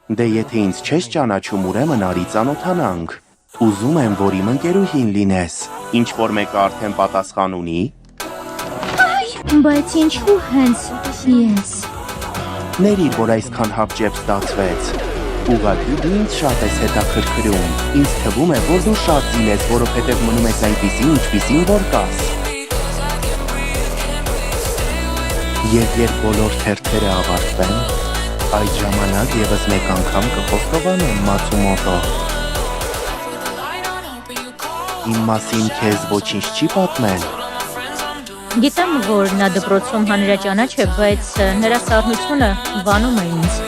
Դե եթե ինձ չես ճանաչում, ուրեմն արի ծանոթանանք։ Ուզում եմ, որ իմ ընկերուհին լինես։ Ինչ-որ մեկը արդեն պատասխան ունի։ Բայց ինչու հենց ես։ Ներիր, որ այսքան հապճեպ ստացվեց։ Ուղղակի դու ինձ շատ ես հետաքրքրում։ Ինձ թվում է, որ դու շատ զին ես, որովհետև մնում ես այնպիսին, ինչպիսին որ կաս։ Եվ երբ բոլոր թերթերը ավարտվեն, այդ ժամանակ ևս մեկ անգամ կխոստովանեմ Մացումոտո։ Իմ մասին քեզ ոչինչ չի պատմել։ Գիտեմ, որ նա դպրոցում հանրաճանաչ է, բայց նրա սառնությունը վանում է ինձ։